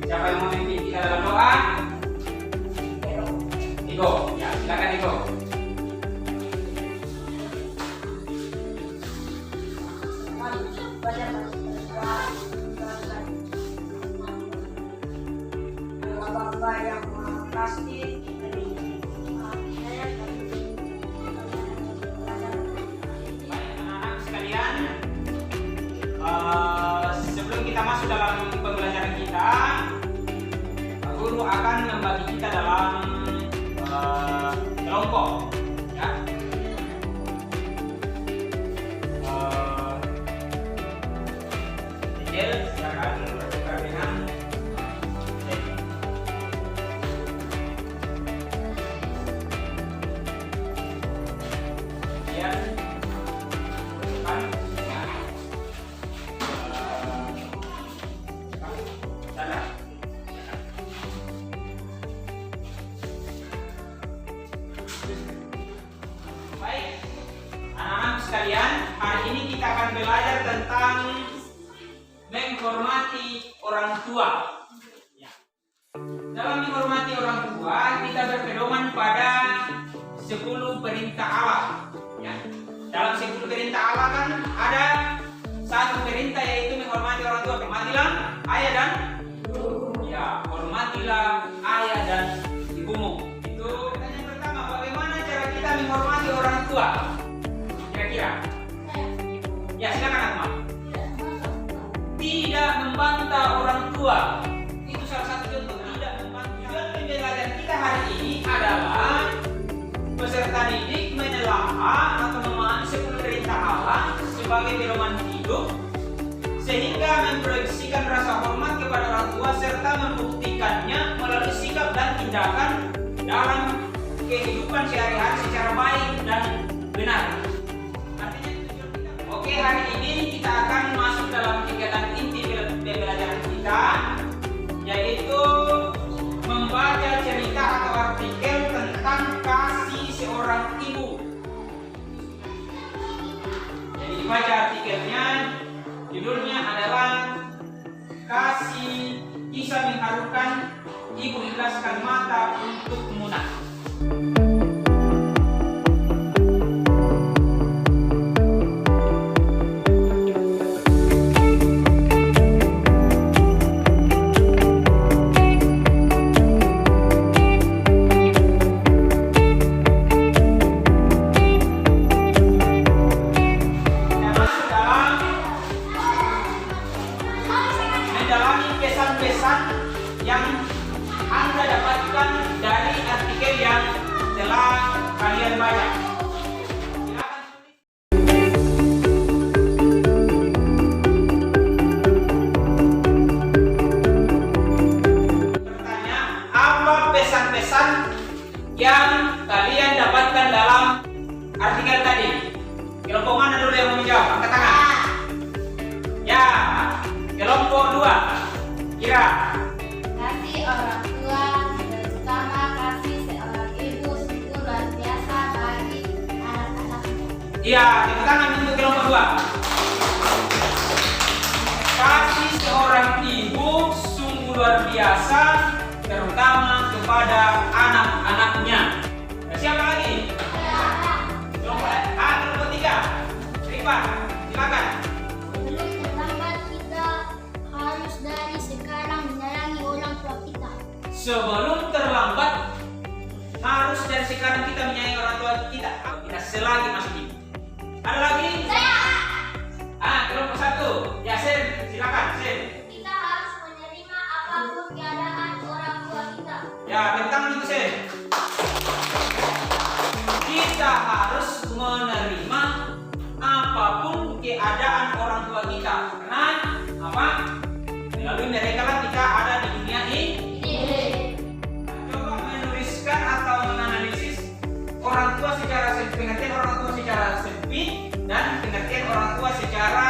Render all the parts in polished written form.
Siapa yang memimpin kita dalam doa? Iko, ya silakan Iko. Bapak yang pasti Anak-anak sekalian, sebelum kita masuk dalam pembelajaran kita, guru akan membagi kita dalam kelompok, ya. Detail silakan bertukar dengan kemudian kan sana. Baik, anak-anak sekalian, hari ini kita akan belajar tentang menghormati orang tua. Ya. Dalam menghormati orang tua, kita berpedoman pada 10 perintah Allah. Ya. Dalam 10 perintah Allah kan ada satu perintah yaitu menghormati orang tua. Hormatilah ayah dan ya, hormatilah ayah dan ibumu. Itu pertanyaan pertama, bagaimana cara kita menghormati orang tua? Kira-kira? Ya, silakan Akmal. Tidak membantah orang tua. Itu salah satu contoh. Tidak membantah. Tujuan pembelajaran kita hari ini adalah peserta didik menelaah atau memahami 10 perintah Allah sebagai pedoman hidup, sehingga memproyeksikan rasa hormat kepada orang tua serta membuktikannya melalui sikap dan tindakan dalam kehidupan sehari-hari secara baik dan benar. Artinya tujuan kita. Oke, hari ini kita akan masuk dalam kegiatan inti pembelajaran kita, yaitu membaca cerita atau artikel tentang kasih seorang ibu. Jadi dibaca artikelnya, judulnya adalah Kasih Kisah Mengharukan Ibu Ikhlaskan Mata Untuk Munah. Mendalami pesan-pesan yang Anda dapatkan dari artikel yang telah kalian baca. Silakan tulis. Bertanya, apa pesan-pesan yang kalian dapatkan dalam artikel tadi? Kelompok mana dulu yang mau menjawab? Angkat tangan. Ya. Kelompok 2, Kira. kasih orang tua, terutama kasih seorang ibu sungguh luar biasa bagi anak-anaknya. Iya, tepuk tangan untuk kelompok 2. Kasih seorang ibu sungguh luar biasa, terutama kepada anak-anaknya. Siapa lagi? Kelompok A, kelompok 3. Rifan, silakan. Sebelum terlambat kita harus dari sebelum terlambat, harus dari sekarang kita menyayangi orang tua kita. Kita selagi masih hidup. Ada lagi? Kelompok 1. Ya, Sen, silakan, Sen. Kita harus menerima apapun keadaan orang tua kita. Ya, bentang itu, Sen. Kita harus menerima apapun keadaan orang tua kita. Karena apa? Melalui mereka lah kita ada di dunia ini. Coba menuliskan atau menganalisis orang tua secara pengertian orang tua secara sempit dan pengertian orang tua secara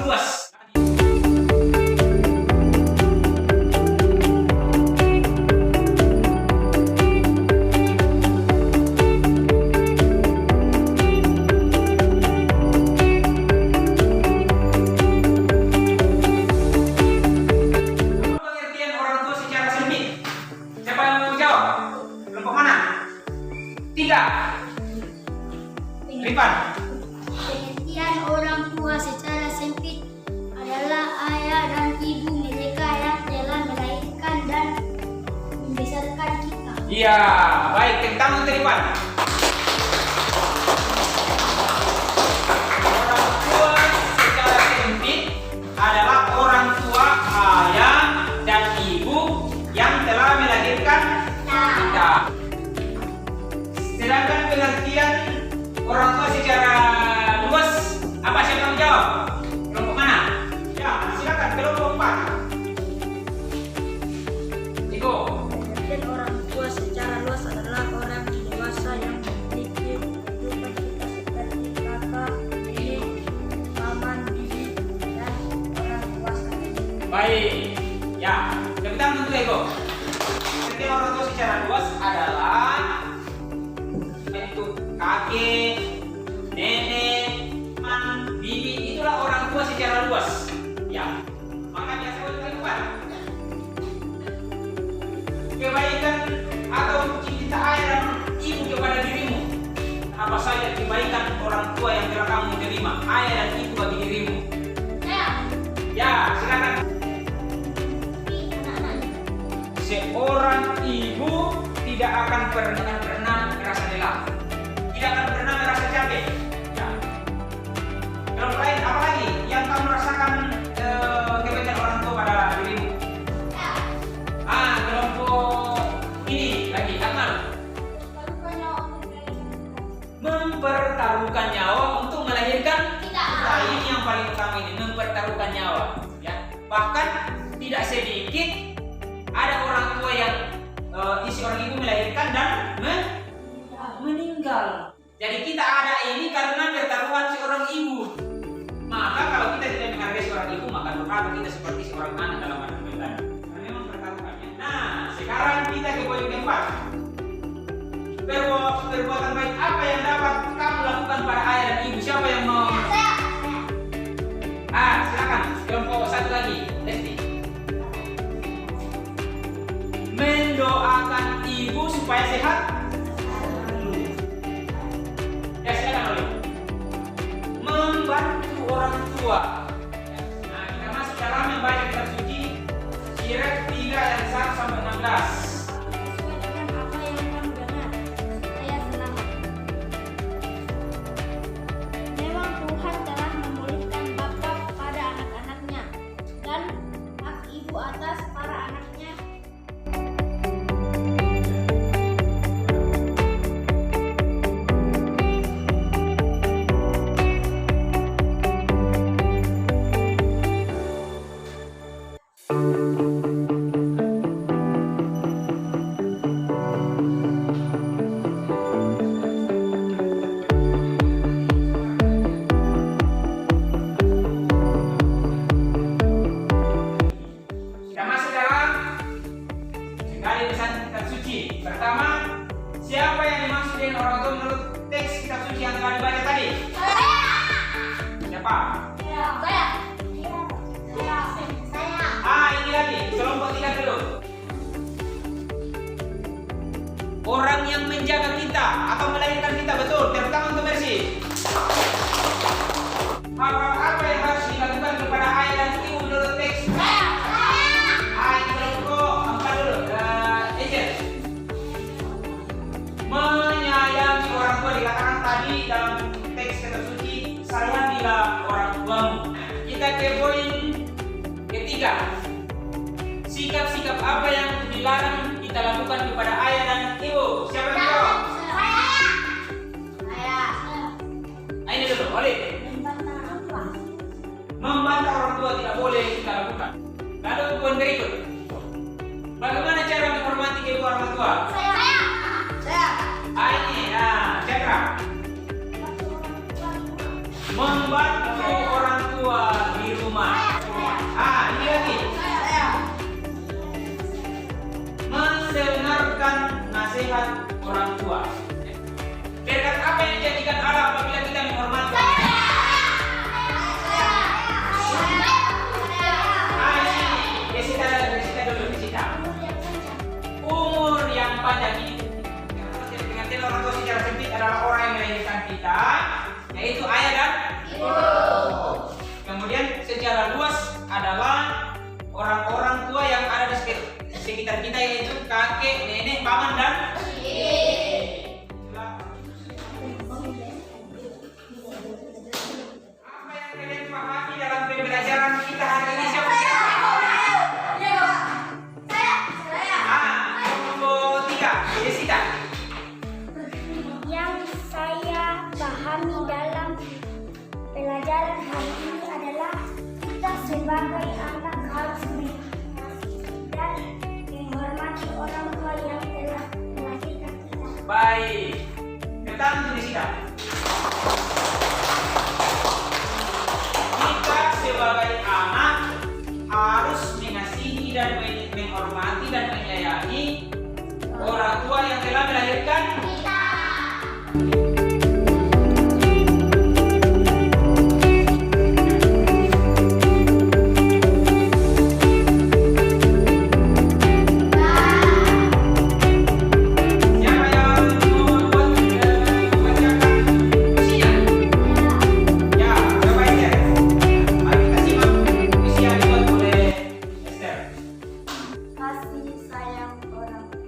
luas. Rifan. Pengertian orang tua secara sempit adalah ayah dan ibu mereka yang telah melahirkan dan membesarkan kita. Iya, baik, tentang untuk Rifan. Orang tua secara sempit adalah orang tua ayah dan ibu yang telah melahirkan kita. Sedangkan pengertian orang tua secara luas, apa siapa yang menjawab? Kelompok mana? Ya, silakan kelompok 4. Iko. Pengertian orang tua secara luas adalah orang dewasa yang memiliki kehidupan kita seperti kakak, nenek, paman, bibi, dan orang dewasa lainnya. Baik. Ya, kita untuk Iko. Pengertian orang tua secara luas adalah kakek, nenek, paman, bibi, itulah orang tua secara luas. Ya, maka biasa dilakukan kebaikan atau cinta ayah dan ibu kepada dirimu. Apa saja kebaikan orang tua yang telah kamu terima, ayah dan ibu bagi dirimu. Ya, silakan. Seorang ibu tidak akan pernah merasa lelah. Tidak akan pernah merasa capek. Ya. Kelompok lain apa lagi yang kamu rasakan kebaikan orang tua pada dirimu? Kelompok ini lagi Akmal. Mempertaruhkan nyawa untuk melahirkan kita. Nah, ini yang paling utama ini, mempertaruhkan nyawa. Ya. Bahkan tidak sedikit ada orang tua yang seorang ibu melahirkan dan meninggal. Jadi kita ada ini karena pertaruhan seorang ibu. Maka kalau kita tidak menghargai seorang ibu, maka berkata kita seperti seorang anak dalam anak kita. Karena memang pertaruhannya. Nah, sekarang kita ke poin keempat. Perbuatan baik apa yang dapat kamu lakukan pada ayah dan ibu? Siapa yang mau? Silakan. Kelompok 1 lagi. Lesti. Mendoakan ibu supaya sehat. Ya, silakan Oli. Membantu orang tua. Nah, kita masuk dalam membaca kitab suci Sirek 3 ayat 1 sampai 16. Sesuaikan apa yang kamu dengar, supaya selamat. Memang Tuhan telah memulihkan bapa pada anak-anaknya dan hak ibu atas para anaknya. kita ke poin ketiga. Sikap-sikap apa yang dilarang kita lakukan kepada ayah dan ibu? Siapa yang jawab? Ini dulu, boleh. Membantah orang tua tidak boleh kita lakukan. Lalu poin berikut. Bagaimana cara menghormati kedua orang tua? Ini, Chandra. Membantu orang tua di rumah. Ini lagi. Mendengarkan nasihat orang tua. Berkat apa yang dijadikan Allah apabila kita menghormati? Desita dulu. Umur yang panjang ini. Pengertian orang tua secara sempit adalah orang yang melahirkan kita, yaitu ayah dan ibu. Kemudian secara luas adalah orang-orang tua yang ada di sekitar kita, yaitu kakek, nenek, paman dan apa yang kalian pahami dalam pembelajaran kita hari ini? Siapa? Nomor 3, Desita. Yang saya pahami dalam pelajaran hari ini adalah kita sebagai anak harus mengasihi dan menghormati orang tua yang telah melahirkan kita. Baik, tentang Desita. Kita sebagai anak harus mengasihi dan menghormati dan menyayangi orang tua yang telah melahirkan kita. Kasih sayang orang tua.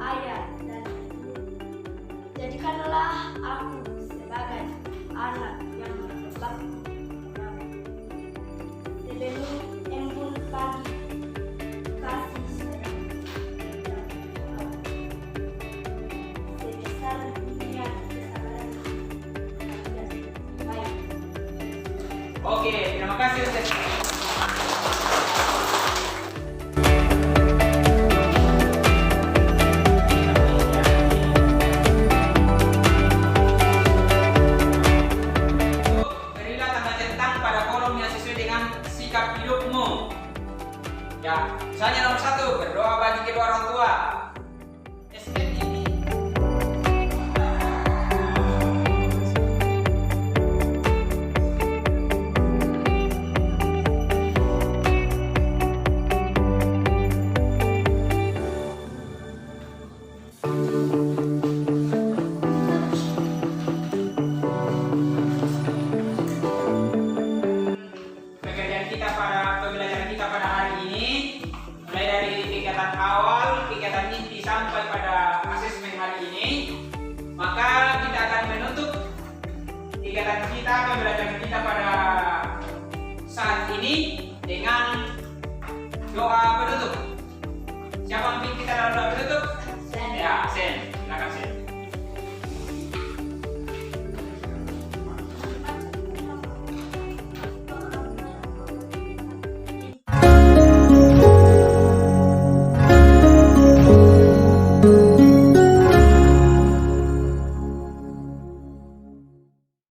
Ayah dan ibu, jadikanlah aku sebagai anak yang berbakti sebelum embun pagi. Kasih sayang sebesar dunia kesabaran. Baik. Oke, terima kasih Ustaz. Berilah tanda centang pada kolom yang sesuai dengan sikap hidupmu. Ya, misalnya nomor 1, berdoa bagi kedua orang tua. SPTV. Pembelajaran kita pada hari ini, mulai dari kegiatan awal, kegiatan inti sampai pada asesmen hari ini, maka kita akan menutup kegiatan kita, pembelajaran kita pada saat ini dengan doa penutup. Siapa yang kita dalam doa penutup?